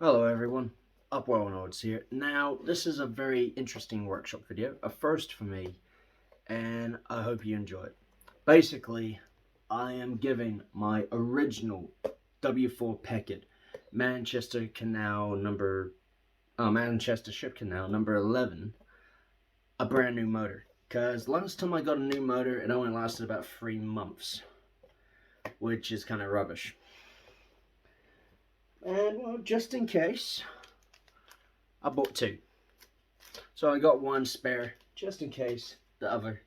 Hello everyone, Upwell Nodes here. Now, this is a very interesting workshop video, a first for me, and I hope you enjoy it. Basically, I am giving my original W4 Peckett Manchester Ship Canal number 11 a brand new motor. Because last time I got a new motor, it only lasted about 3 months, which is kind of rubbish. And well, just in case, I bought two. So I got one spare, just in case the other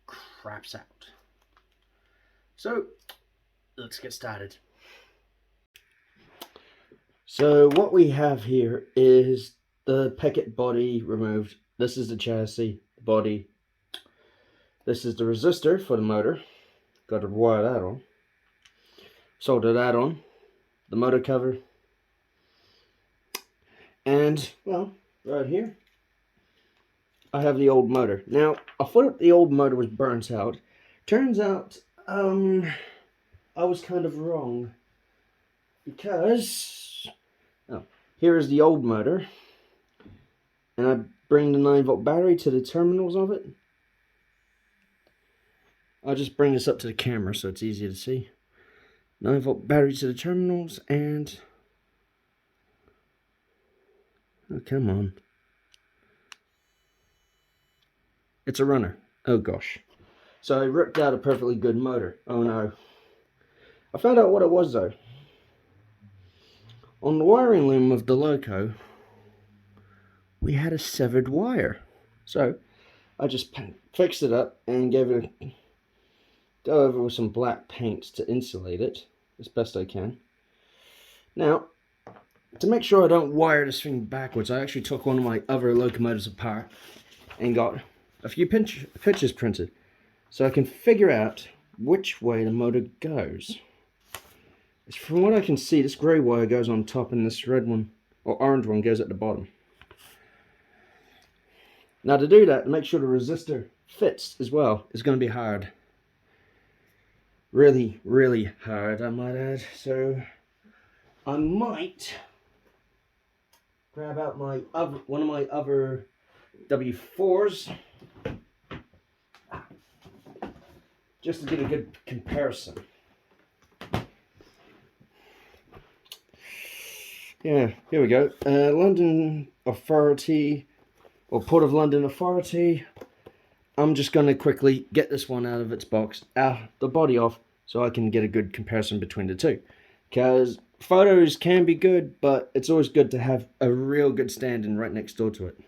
craps out. So, let's get started. So what we have here is the Peckett body removed. This is the chassis, the body. This is the resistor for the motor. Got to wire that on. Solder that on. The motor cover. And, well, right here, I have the old motor. Now, I thought the old motor was burnt out. Turns out, I was kind of wrong. Because, here is the old motor. And I bring the 9-volt battery to the terminals of it. I'll just bring this up to the camera so it's easier to see. 9-volt battery to the terminals and... oh, come on. It's a runner. Oh gosh. So I ripped out a perfectly good motor. Oh no. I found out what it was though. On the wiring loom of the loco, we had a severed wire. So I just fixed it up and gave it a go over with some black paint to insulate it as best I can. Now, to make sure I don't wire this thing backwards, I actually took one of my other locomotives apart and got a few pictures printed so I can figure out which way the motor goes. From what I can see, this grey wire goes on top and this red one, or orange one, goes at the bottom. Now to do that, to make sure the resistor fits as well, is going to be hard. Really, really hard, I might add. So I might grab out one of my other W4s just to get a good comparison. Yeah, here we go. London Authority, or Port of London Authority. I'm just going to quickly get this one out of its box, the body off, so I can get a good comparison between the two. Because photos can be good, but it's always good to have a real good stand-in right next door to it.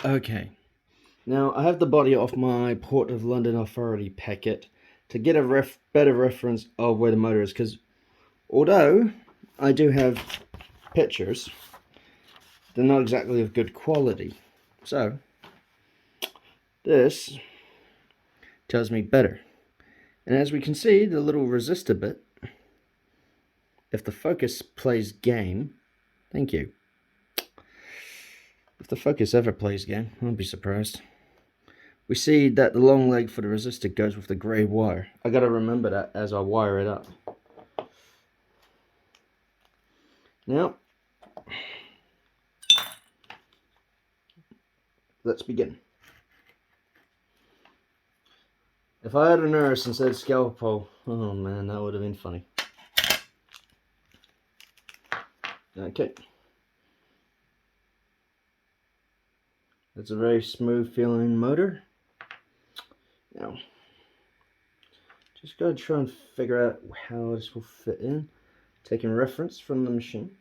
Okay, now I have the body off my Port of London Authority Peckett to get a better reference of where the motor is, because although I do have pictures, they're not exactly of good quality. So this tells me better. And as we can see, the little resistor bit, if the focus plays game, thank you. If the focus ever plays game, I'll be surprised. We see that the long leg for the resistor goes with the grey wire. I gotta remember that as I wire it up. Now, let's begin. If I had a nurse and said scalpel, oh man, that would have been funny. Okay. It's a very smooth feeling motor. Now, just gotta try and figure out how this will fit in, taking reference from the machine.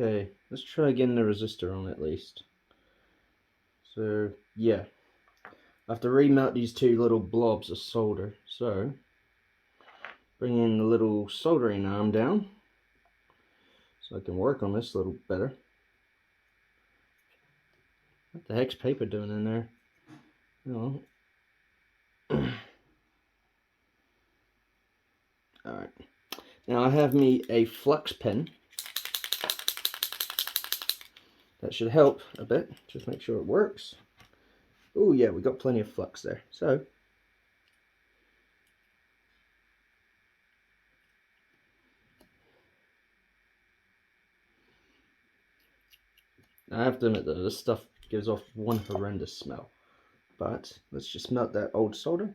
Okay, let's try getting the resistor on at least. So, yeah. I have to remount these two little blobs of solder. So, bring in the little soldering arm down so I can work on this a little better. What the heck's paper doing in there? Oh. Alright. Now I have me a flux pen. That should help a bit. Just make sure it works. Oh yeah, we got plenty of flux there. So I have to admit that this stuff gives off one horrendous smell. But let's just melt that old solder.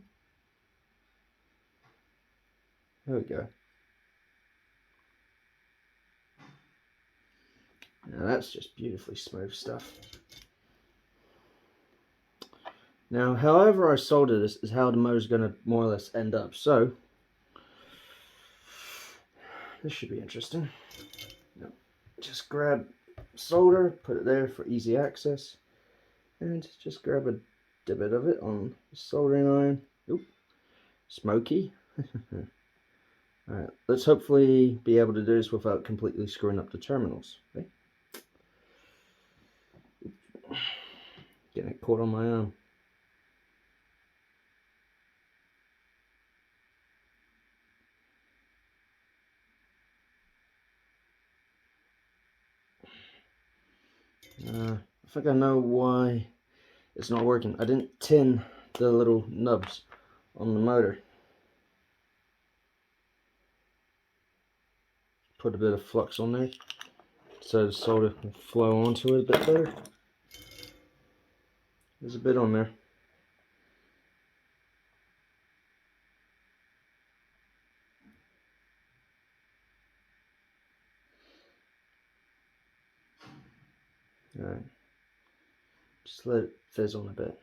There we go. Now that's just beautifully smooth stuff. Now, however I solder this is how the motor's going to more or less end up. So, this should be interesting. Now, just grab solder, put it there for easy access, and just grab a bit of it on the soldering iron. Oop, smoky. Alright, let's hopefully be able to do this without completely screwing up the terminals. Okay? Getting it caught on my arm. I think I know why it's not working. I didn't tin the little nubs on the motor. Put a bit of flux on there so the solder can flow onto it a bit better. There's a bit on there. Alright, just let it fizz on a bit.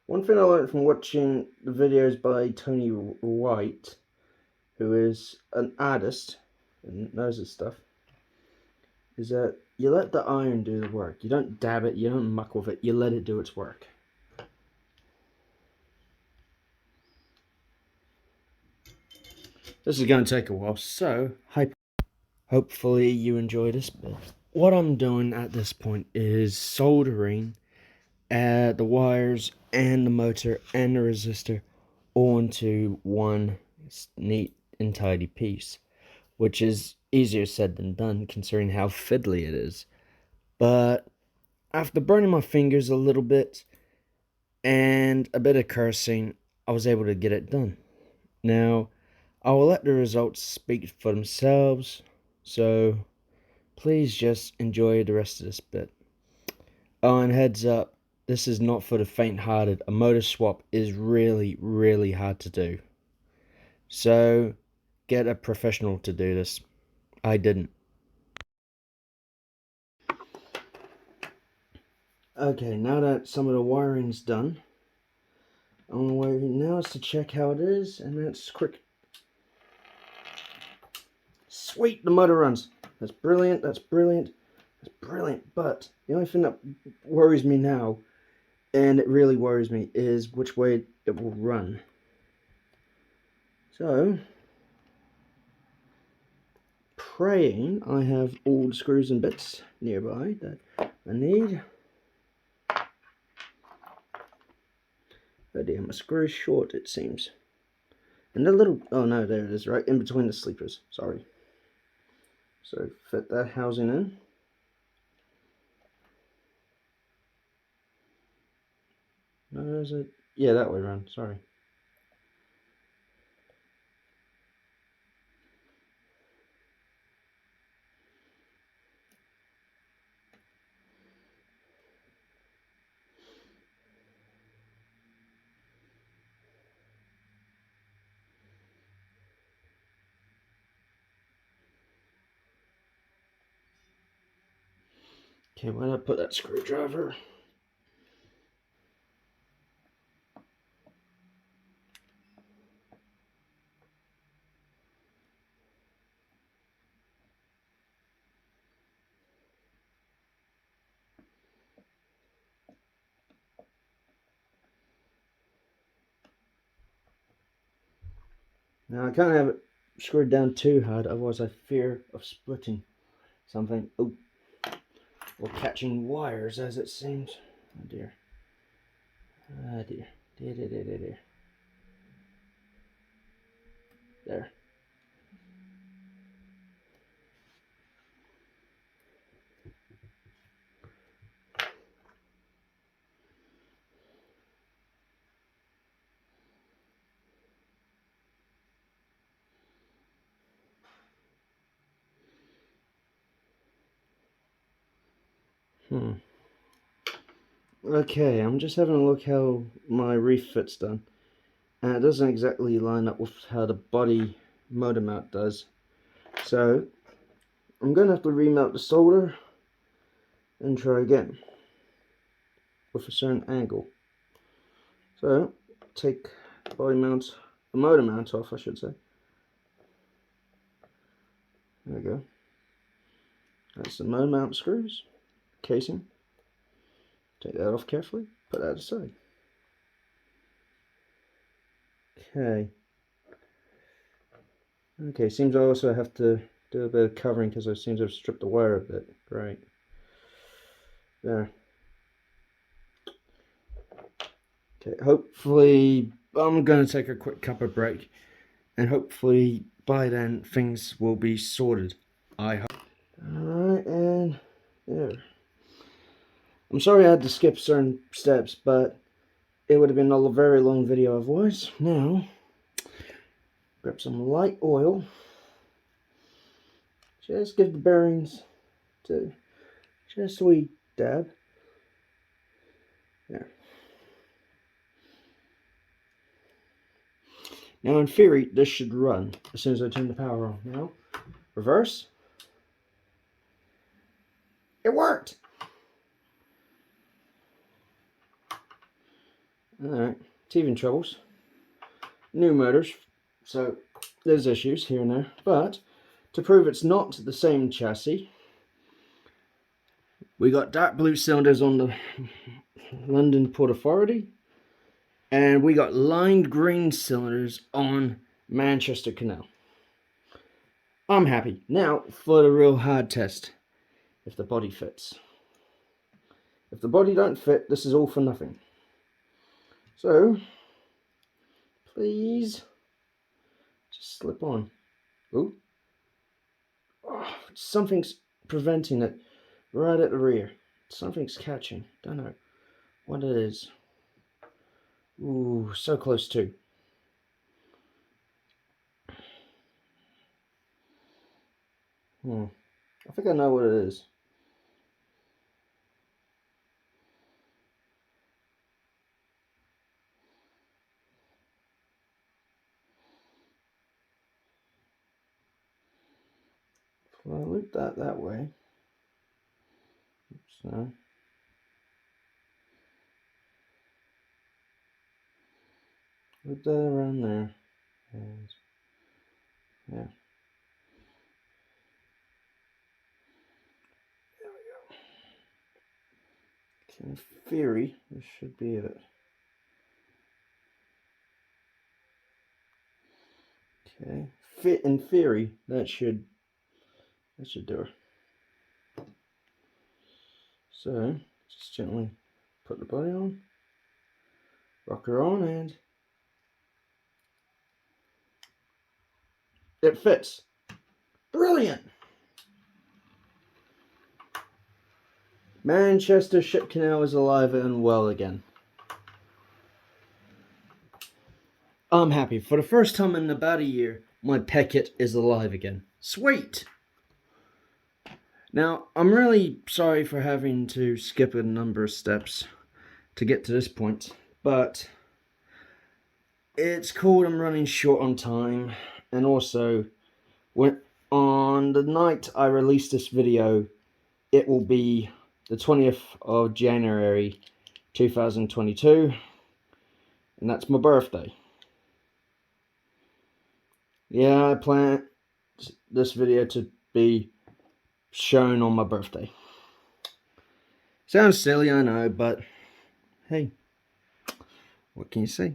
One thing I learned from watching the videos by Tony White, who is an artist and knows his stuff, is that you let the iron do the work. You don't dab it, you don't muck with it, you let it do its work. This is going to take a while, so hopefully you enjoy this bit. What I'm doing at this point is soldering the wires and the motor and the resistor onto one neat and tidy piece, which is easier said than done considering how fiddly it is. But after burning my fingers a little bit and a bit of cursing, I was able to get it done. Now, I will let the results speak for themselves, so please just enjoy the rest of this bit. Oh, and heads up, this is not for the faint-hearted. A motor swap is really, really hard to do. So, get a professional to do this. I didn't. Okay, now that some of the wiring's done, only way now is to check how it is, and that's quick. Sweet, the motor runs. That's brilliant, that's brilliant, that's brilliant. But the only thing that worries me now, and it really worries me, is which way it will run. So, praying I have all the screws and bits nearby that I need. Oh dear, my screw is short, it seems. And the little, oh no, there it is, right in between the sleepers, sorry. So fit that housing in. No, is it? Yeah, that way around, sorry. Okay, why not put that screwdriver? Now I can't have it screwed down too hard, otherwise I fear of splitting something. Oh, or catching wires, as it seems. Oh dear. Oh dear. Dear, dear, dear, dear, dear. There. Okay, I'm just having a look how my reef fit's done. And it doesn't exactly line up with how the body motor mount does. So, I'm going to have to remount the solder and try again with a certain angle. So, take the body mount, the motor mount off, I should say. There we go. That's the motor mount screws, casing. Take that off carefully, put that aside. Okay. Okay, seems I also have to do a bit of covering because I seem to have stripped the wire a bit. Great. There. Okay, hopefully I'm going to take a quick cup of break, and hopefully by then things will be sorted. I hope. Alright, and there. I'm sorry I had to skip certain steps, but it would have been a very long video otherwise. Now, grab some light oil. Just give the bearings to just a wee dab. There. Now in theory, this should run as soon as I turn the power on. Now, reverse. It worked! Alright, teething troubles. New motors, so there's issues here and there. But, to prove it's not the same chassis, we got dark blue cylinders on the London Port Authority, and we got lined green cylinders on Manchester Canal. I'm happy. Now for the real hard test. If the body fits. If the body don't fit, this is all for nothing. So, please, just slip on. Ooh. Oh, something's preventing it right at the rear. Something's catching. Don't know what it is. Ooh, so close to. I think I know what it is. If I loop that way. Oops, no. Loop that around there. And yeah. There we go. In theory, this should be it. Okay. In theory, that should do it. So, just gently put the body on, rock her on, and it fits. Brilliant! Manchester Ship Canal is alive and well again. I'm happy. For the first time in about a year, my Peckett is alive again. Sweet! Now, I'm really sorry for having to skip a number of steps to get to this point, but it's cool I'm running short on time, and also, on the night I release this video, it will be the 20th of January 2022, and that's my birthday. Yeah, I plan this video to be shown on my birthday. Sounds silly, I know, but hey, what can you say?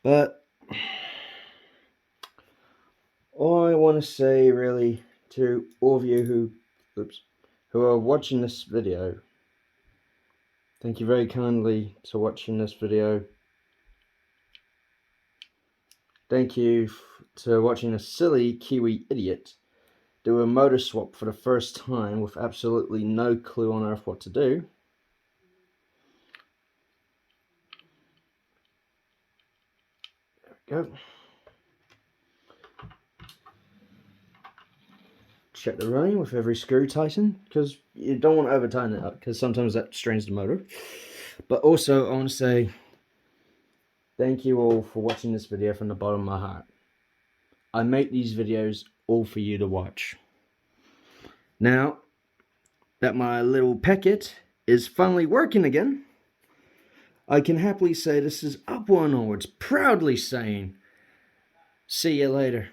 But all I want to say really to all of you who are watching this video, thank you very kindly for watching this video. Thank you to watching a silly Kiwi idiot do a motor swap for the first time with absolutely no clue on earth what to do. There we go. Check the running with every screw tighten, because you don't want to over tighten it up, because sometimes that strains the motor. But also I want to say thank you all for watching this video from the bottom of my heart. I make these videos all for you to watch. Now that my little Peckett is finally working again, I can happily say this is upward and onwards, proudly saying, see you later.